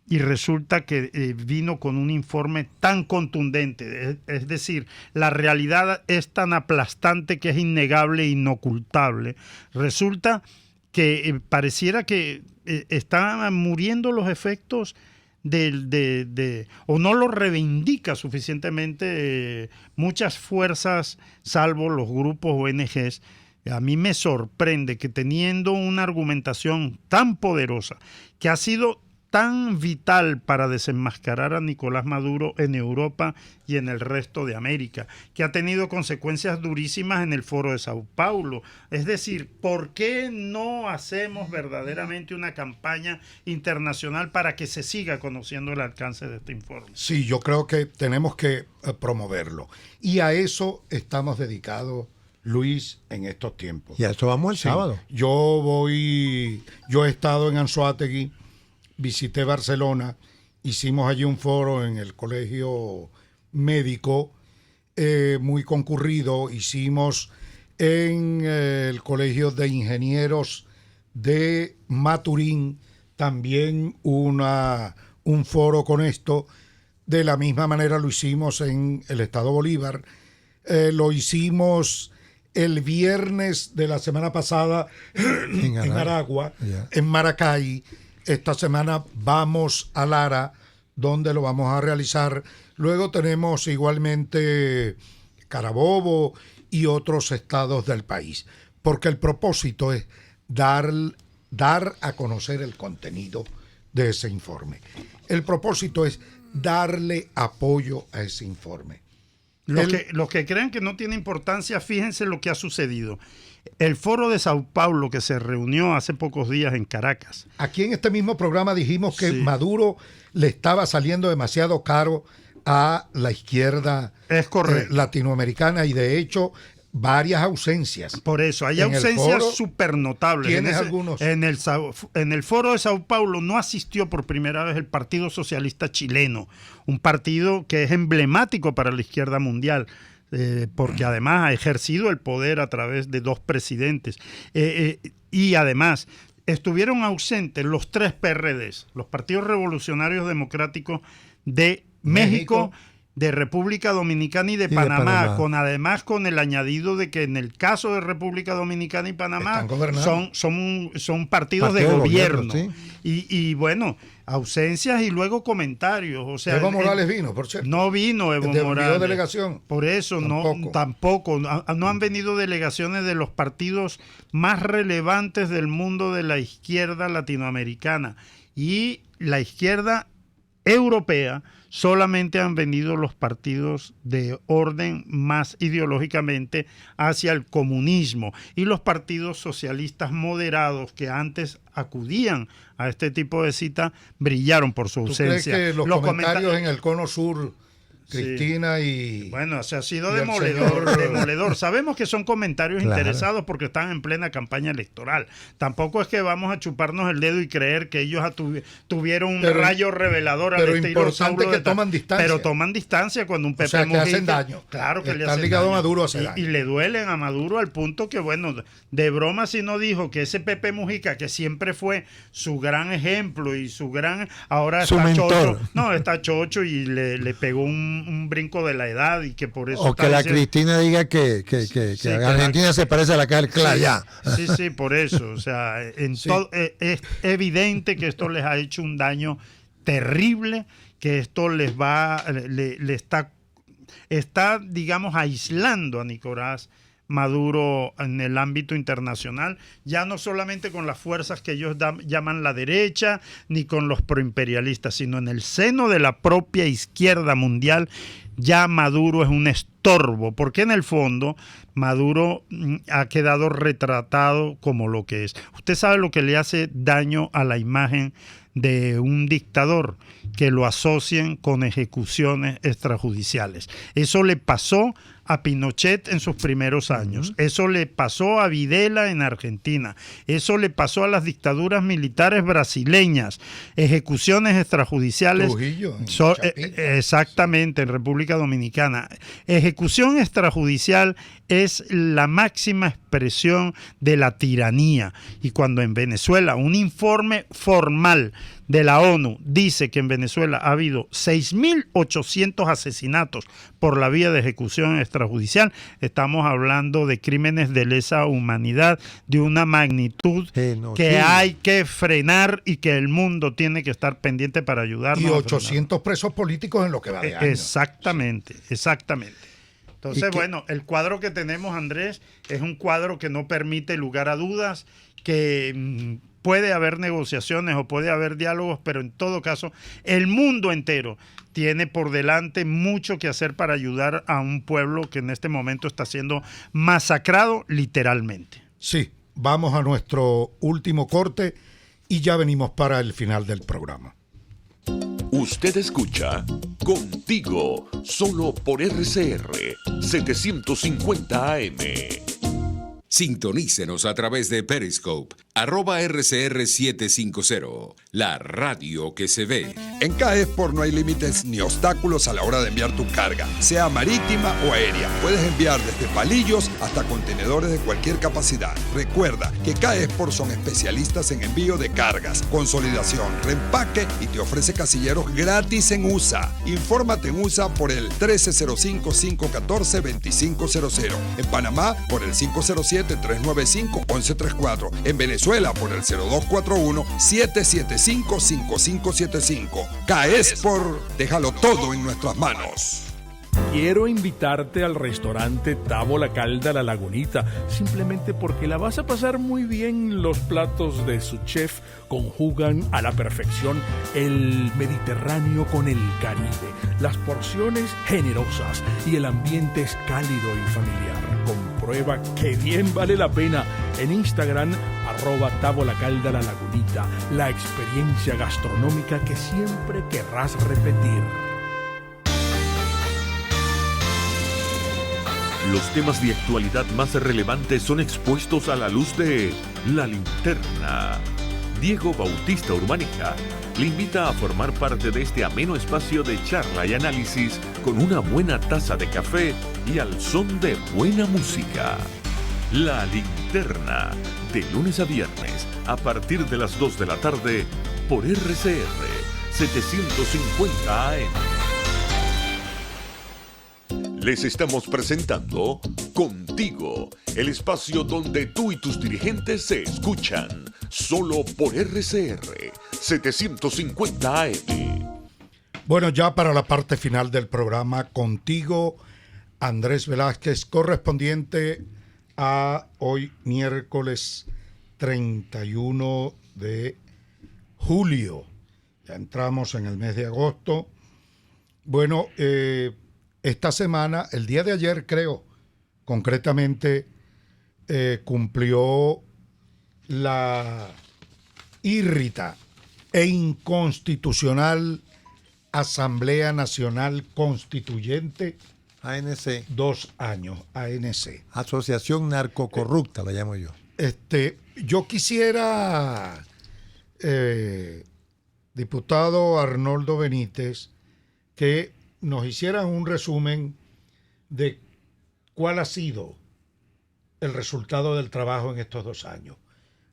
Speaker 3: y resulta que vino con un informe tan contundente. Es decir, la realidad es tan aplastante que es innegable e inocultable. Resulta que pareciera que están muriendo los efectos o no lo reivindica suficientemente muchas fuerzas, salvo los grupos ONGs. A mí me sorprende que teniendo una argumentación tan poderosa, que ha sido tan vital para desenmascarar a Nicolás Maduro en Europa y en el resto de América, que ha tenido consecuencias durísimas en el Foro de Sao Paulo. Es decir, ¿por qué no hacemos verdaderamente una campaña internacional para que se siga conociendo el alcance de este informe?
Speaker 2: Sí, yo creo que tenemos que promoverlo. Y a eso estamos dedicados, Luis, en estos tiempos.
Speaker 7: Y a eso vamos el sábado.
Speaker 2: Yo he estado en Anzoátegui, visité Barcelona, hicimos allí un foro en el colegio médico muy concurrido, hicimos en el colegio de ingenieros de Maturín también un foro con esto. De la misma manera lo hicimos en el Estado Bolívar, lo hicimos el viernes de la semana pasada en Aragua, en Maracay. Esta semana vamos a Lara, donde lo vamos a realizar. Luego tenemos igualmente Carabobo y otros estados del país, porque el propósito es dar a conocer el contenido de ese informe. El propósito es darle apoyo a ese informe.
Speaker 3: Los que crean que no tiene importancia, fíjense lo que ha sucedido. El Foro de Sao Paulo, que se reunió hace pocos días en Caracas.
Speaker 2: Aquí en este mismo programa dijimos que Maduro le estaba saliendo demasiado caro a la izquierda latinoamericana, y de hecho varias ausencias.
Speaker 3: Por eso, hay ausencias súper notables.
Speaker 2: ¿Tienes algunos?
Speaker 3: En el Foro de Sao Paulo no asistió por primera vez el Partido Socialista Chileno, un partido que es emblemático para la izquierda mundial, porque además ha ejercido el poder a través de 2 presidentes. Y además estuvieron ausentes los 3 PRDs, los Partidos Revolucionarios Democráticos de México, de República Dominicana y de Panamá, con el añadido de que en el caso de República Dominicana y Panamá son partidos de gobierno. ¿Sí? Y bueno, ausencias y luego comentarios. O sea,
Speaker 2: Evo Morales vino, por cierto.
Speaker 3: No vino Evo Morales.
Speaker 2: Delegación.
Speaker 3: Por eso tampoco. No han venido delegaciones de los partidos más relevantes del mundo de la izquierda latinoamericana. Y la izquierda europea, solamente han venido los partidos de orden más ideológicamente hacia el comunismo, y los partidos socialistas moderados que antes acudían a este tipo de cita brillaron por su ausencia.
Speaker 2: ¿Tú crees que los comentarios en el cono sur, Cristina y...
Speaker 3: Bueno, ha sido demoledor. Sabemos que son comentarios interesados porque están en plena campaña electoral. Tampoco es que vamos a chuparnos el dedo y creer que ellos tuvieron un rayo revelador al estilo
Speaker 2: importante que toman distancia.
Speaker 3: Pero toman distancia cuando un Pepe
Speaker 2: Mujica, que hacen daño.
Speaker 3: Claro que le
Speaker 2: hacen
Speaker 3: ligado
Speaker 2: daño. A Maduro hace daño.
Speaker 3: Y le duelen a Maduro al punto que, bueno, de broma si no dijo que ese Pepe Mujica, que siempre fue su gran ejemplo y su gran... Ahora
Speaker 7: su
Speaker 3: está
Speaker 7: mentor.
Speaker 3: chocho. No, está chocho y le pegó un brinco de la edad y que por eso...
Speaker 7: O que la Cristina diga que Argentina se parece a la Cal Claya.
Speaker 3: Sí, por eso. O sea, es evidente que esto les ha hecho un daño terrible, que esto le está, digamos, aislando a Nicolás Maduro en el ámbito internacional, ya no solamente con las fuerzas que ellos llaman la derecha, ni con los proimperialistas, sino en el seno de la propia izquierda mundial. Ya Maduro es un estorbo, porque en el fondo Maduro ha quedado retratado como lo que es. Usted sabe lo que le hace daño a la imagen de un dictador, que lo asocien con ejecuciones extrajudiciales. Eso le pasó a Pinochet en sus primeros años. Eso le pasó a Videla en Argentina. Eso le pasó a las dictaduras militares brasileñas. Ejecuciones extrajudiciales.
Speaker 2: Trujillo,
Speaker 3: exactamente, en República Dominicana. Ejecución extrajudicial es la máxima expresión de la tiranía. Y cuando en Venezuela un informe formal de la ONU dice que en Venezuela ha habido 6.800 asesinatos por la vía de ejecución extrajudicial, estamos hablando de crímenes de lesa humanidad de una magnitud que hay que frenar y que el mundo tiene que estar pendiente para ayudarnos.
Speaker 2: Y 800 presos políticos en lo que va de año.
Speaker 3: Exactamente. Entonces, bueno, el cuadro que tenemos, Andrés, es un cuadro que no permite lugar a dudas, que puede haber negociaciones o puede haber diálogos, pero en todo caso, el mundo entero tiene por delante mucho que hacer para ayudar a un pueblo que en este momento está siendo masacrado literalmente.
Speaker 2: Sí, vamos a nuestro último corte y ya venimos para el final del programa.
Speaker 1: Usted escucha Contigo, solo por RCR 750 AM.
Speaker 4: Sintonícenos a través de Periscope, @RCR750, la radio que se ve.
Speaker 10: En CAESPOR no hay límites ni obstáculos a la hora de enviar tu carga, sea marítima o aérea. Puedes enviar desde palillos hasta contenedores de cualquier capacidad. Recuerda que CAESPOR son especialistas en envío de cargas, consolidación, reempaque y te ofrece casilleros gratis en USA. Infórmate en USA por el 1305-514-2500. En Panamá por el 507-395-1134. En Venezuela por el 0241-775-5575. CAESPOR, déjalo todo en nuestras manos.
Speaker 8: Quiero invitarte al restaurante Tavo La Calda La Lagunita, simplemente porque la vas a pasar muy bien. Los platos de su chef conjugan a la perfección el Mediterráneo con el Caribe, las porciones generosas y el ambiente es cálido y familiar. Comprueba que bien vale la pena en Instagram, @Tavo La Calda La Lagunita, la experiencia gastronómica que siempre querrás repetir.
Speaker 1: Los temas de actualidad más relevantes son expuestos a la luz de La Linterna. Diego Bautista Urbaneja le invita a formar parte de este ameno espacio de charla y análisis con una buena taza de café y al son de buena música. La Linterna, de lunes a viernes, a partir de las 2 de la tarde, por RCR 750 AM. Les estamos presentando Contigo, el espacio donde tú y tus dirigentes se escuchan, solo por RCR 750 AM.
Speaker 2: Bueno, ya para la parte final del programa, Contigo, Andrés Velázquez, correspondiente a hoy miércoles 31 de julio. Ya entramos en el mes de agosto. Bueno, esta semana, el día de ayer creo, concretamente, cumplió la írrita e inconstitucional Asamblea Nacional Constituyente.
Speaker 7: ANC.
Speaker 2: 2 años, ANC.
Speaker 7: Asociación Narcocorrupta, la llamo yo.
Speaker 2: Yo quisiera, diputado Arnoldo Benítez, que nos hicieran un resumen de cuál ha sido el resultado del trabajo en estos 2 años.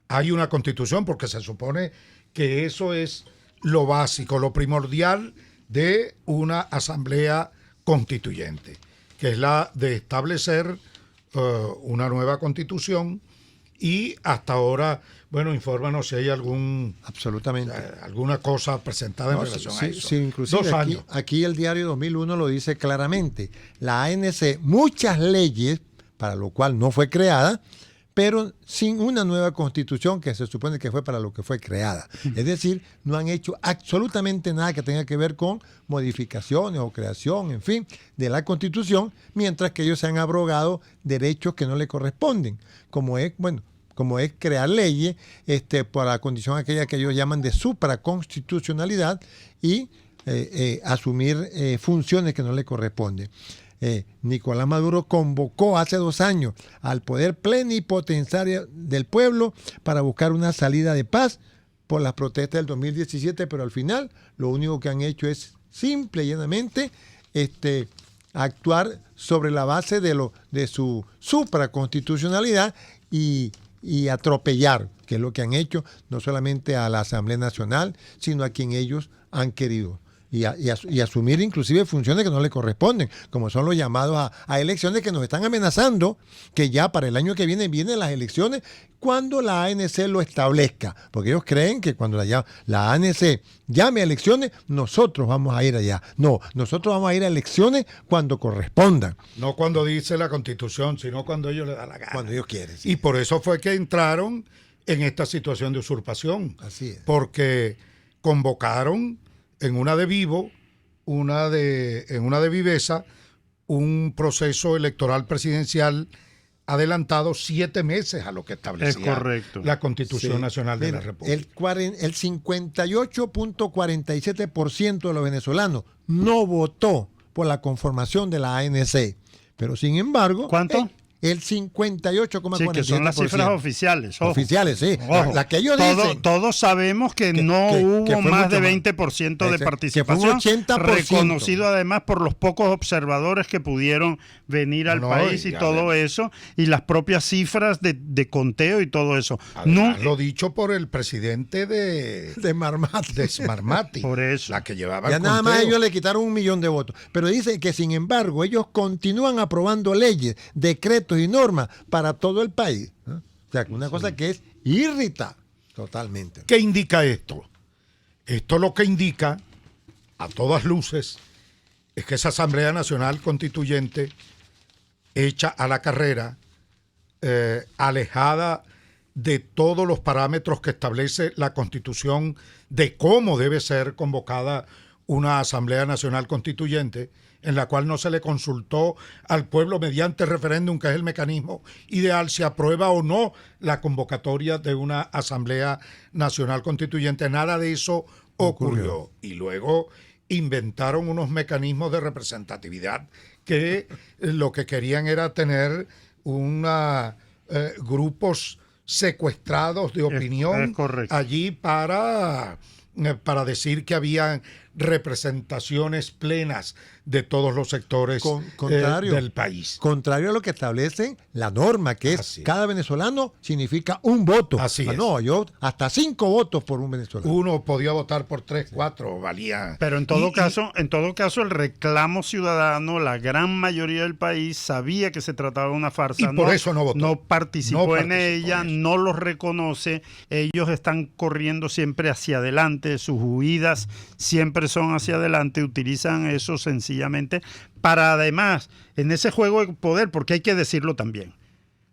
Speaker 2: Hay una constitución, porque se supone que eso es lo básico, lo primordial de una asamblea constituyente, que es la de establecer una nueva constitución. Y hasta ahora, bueno, infórmanos si hay
Speaker 7: absolutamente
Speaker 2: alguna cosa presentada en relación a eso.
Speaker 7: Sí, inclusive
Speaker 2: 2 años.
Speaker 7: Aquí el diario 2001 lo dice claramente. La ANC, muchas leyes, para lo cual no fue creada, pero sin una nueva constitución que se supone que fue para lo que fue creada. Es decir, no han hecho absolutamente nada que tenga que ver con modificaciones o creación, en fin, de la constitución, mientras que ellos se han abrogado derechos que no le corresponden, como es crear leyes por la condición aquella que ellos llaman de supraconstitucionalidad y asumir funciones que no le corresponden. Nicolás Maduro convocó hace 2 años al poder plenipotenciario del pueblo para buscar una salida de paz por las protestas del 2017, pero al final lo único que han hecho es simple y llanamente actuar sobre la base de su supraconstitucionalidad y atropellar, que es lo que han hecho no solamente a la Asamblea Nacional, sino a quien ellos han querido. Y asumir inclusive funciones que no le corresponden, como son los llamados a elecciones que nos están amenazando, que ya para el año que vienen las elecciones cuando la ANC lo establezca, porque ellos creen que cuando la ANC llame a elecciones, nosotros vamos a ir allá. No, nosotros vamos a ir a elecciones cuando correspondan.
Speaker 2: No cuando dice la Constitución, sino cuando ellos les da la gana.
Speaker 7: Cuando ellos quieren. Sí.
Speaker 2: Y por eso fue que entraron en esta situación de usurpación.
Speaker 7: Así es.
Speaker 2: Porque convocaron en una de Vivo, en una de Vivesa, un proceso electoral presidencial adelantado 7 meses a lo que establecía la Constitución Nacional de la República.
Speaker 7: El 58.47% de los venezolanos no votó por la conformación de la ANC, pero sin embargo...
Speaker 3: ¿Cuánto?
Speaker 7: El 58,47%.
Speaker 3: Sí, que son las cifras oficiales. Ojo.
Speaker 7: Oficiales, sí. La que ellos dicen.
Speaker 3: Todos sabemos que no hubo más de 20% de participación.
Speaker 7: Que fue un 80%.
Speaker 3: Reconocido además por los pocos observadores que pudieron venir al país y todo eso. Y las propias cifras de conteo y todo eso.
Speaker 2: Lo dicho por el presidente de Smarmati.
Speaker 3: Por eso.
Speaker 2: La que llevaba
Speaker 7: ya
Speaker 2: el
Speaker 7: nada
Speaker 2: conteo.
Speaker 7: más ellos le quitaron 1 millón de votos. Pero dice que sin embargo ellos continúan aprobando leyes, decretos y normas para todo el país. O sea, una cosa que es irrita totalmente.
Speaker 2: ¿Qué indica esto? Esto lo que indica, a todas luces, es que esa Asamblea Nacional Constituyente, hecha a la carrera, alejada de todos los parámetros que establece la Constitución de cómo debe ser convocada una Asamblea Nacional Constituyente, en la cual no se le consultó al pueblo mediante referéndum, que es el mecanismo ideal, si aprueba o no la convocatoria de una Asamblea Nacional Constituyente. Nada de eso ocurrió. Y luego inventaron unos mecanismos de representatividad que lo que querían era tener grupos secuestrados de opinión allí para decir que habían representaciones plenas de todos los sectores del país.
Speaker 7: Contrario a lo que establece la norma, que es cada venezolano significa un voto.
Speaker 2: Así es.
Speaker 7: No, yo hasta 5 votos por un venezolano.
Speaker 2: Uno podía votar por 3, 4, valía.
Speaker 3: Pero en todo caso, el reclamo ciudadano, la gran mayoría del país sabía que se trataba de una farsa.
Speaker 2: Y por eso no votó.
Speaker 3: No participó en ella, no los reconoce. Ellos están corriendo siempre hacia adelante, sus huidas siempre son hacia adelante, utilizan eso sencillamente para, además, en ese juego de poder, porque hay que decirlo también,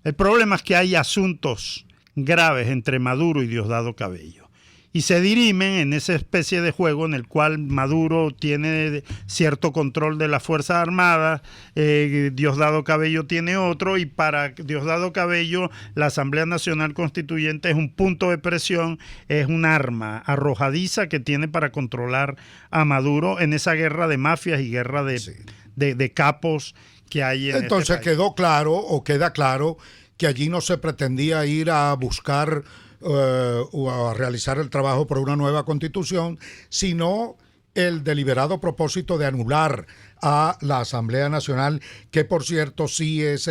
Speaker 3: el problema es que hay asuntos graves entre Maduro y Diosdado Cabello y se dirimen en esa especie de juego en el cual Maduro tiene cierto control de las Fuerzas Armadas, Diosdado Cabello tiene otro, y para Diosdado Cabello la Asamblea Nacional Constituyente es un punto de presión, es un arma arrojadiza que tiene para controlar a Maduro en esa guerra de mafias y guerra de capos que hay en
Speaker 2: Entonces
Speaker 3: este país.
Speaker 2: queda claro que allí no se pretendía ir a buscar o a realizar el trabajo por una nueva constitución, sino el deliberado propósito de anular a la Asamblea Nacional, que por cierto sí es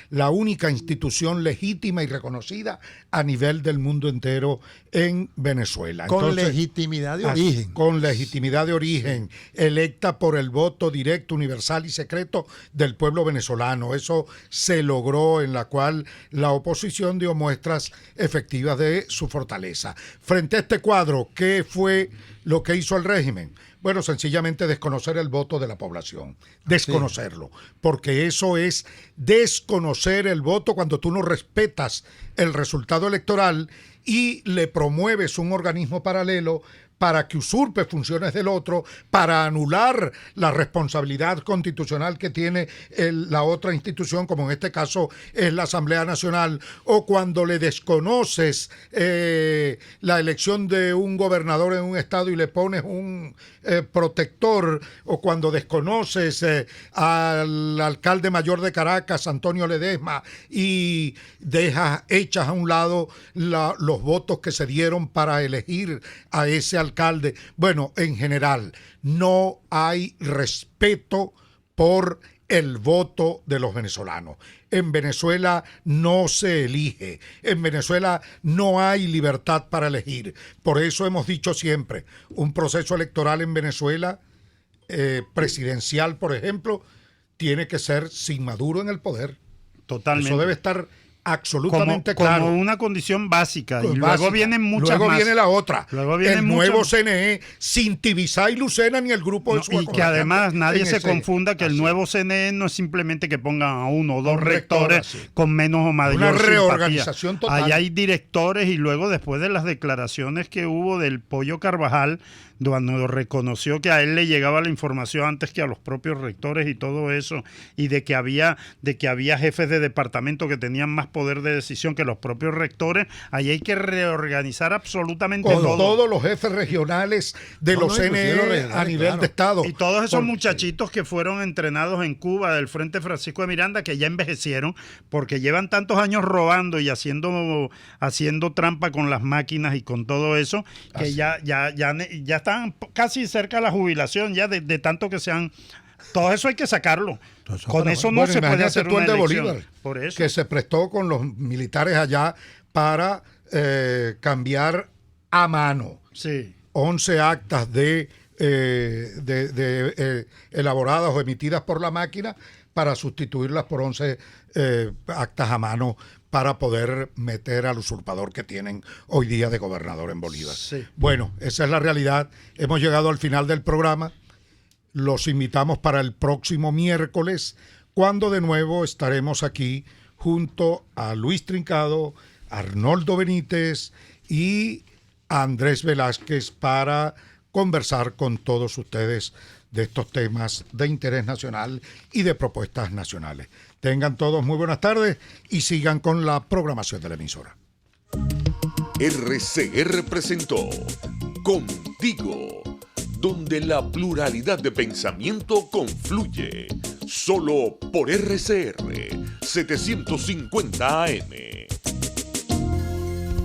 Speaker 2: la única institución legítima y reconocida a nivel del mundo entero en Venezuela.
Speaker 7: Con legitimidad de origen.
Speaker 2: Con legitimidad de origen, electa por el voto directo, universal y secreto del pueblo venezolano. Eso se logró, en la cual la oposición dio muestras efectivas de su fortaleza. Frente a este cuadro, ¿qué fue lo que hizo el régimen? Bueno, sencillamente desconocer el voto de la población, desconocerlo, porque eso es desconocer el voto cuando tú no respetas el resultado electoral y le promueves un organismo paralelo para que usurpe funciones del otro, para anular la responsabilidad constitucional que tiene la otra institución, como en este caso es la Asamblea Nacional, o cuando le desconoces la elección de un gobernador en un estado y le pones un protector, o cuando desconoces al alcalde mayor de Caracas, Antonio Ledesma, y echas a un lado los votos que se dieron para elegir a ese alcalde. Bueno, en general, no hay respeto por el voto de los venezolanos. En Venezuela no se elige. En Venezuela no hay libertad para elegir. Por eso hemos dicho siempre, un proceso electoral en Venezuela, presidencial, por ejemplo, tiene que ser sin Maduro en el poder.
Speaker 3: Totalmente.
Speaker 2: Eso debe estar absolutamente claro.
Speaker 3: Como una condición básica. Y luego vienen muchas más.
Speaker 2: Luego viene la otra.
Speaker 3: El
Speaker 2: nuevo CNE, sin Tibisay, Lucena ni el grupo de su
Speaker 3: y que además nadie se confunda que el nuevo CNE no es simplemente que pongan a uno o dos rectores con menos o mayor
Speaker 2: una
Speaker 3: simpatía.
Speaker 2: Reorganización total.
Speaker 3: Allá hay directores, y luego después de las declaraciones que hubo del Pollo Carvajal, cuando reconoció que a él le llegaba la información antes que a los propios rectores y todo eso, y de que había jefes de departamento que tenían más poder de decisión que los propios rectores, ahí hay que reorganizar absolutamente todo.
Speaker 2: Todos los jefes regionales de los CNE a nivel de Estado.
Speaker 3: Y todos esos muchachitos que fueron entrenados en Cuba del Frente Francisco de Miranda, que ya envejecieron, porque llevan tantos años robando y haciendo trampa con las máquinas y con todo eso, que ya están casi cerca de la jubilación, ya de tanto que sean. Todo eso hay que sacarlo. Con eso no se puede hacer una elección.
Speaker 2: Bolívar,
Speaker 3: por eso.
Speaker 2: Que se prestó con los militares allá para cambiar a mano 11 actas elaboradas o emitidas por la máquina para sustituirlas por 11 actas a mano para poder meter al usurpador que tienen hoy día de gobernador en Bolívar. Bueno, esa es la realidad. Hemos llegado al final del programa. los invitamos para el próximo miércoles, cuando de nuevo estaremos aquí junto a Luis Trincado, Arnoldo Benítez y Andrés Velázquez para conversar con todos ustedes de estos temas de interés nacional y de propuestas nacionales. Tengan todos muy buenas tardes y sigan con la programación de la emisora.
Speaker 1: RCR presentó Contigo, donde la pluralidad de pensamiento confluye, solo por RCR 750 AM.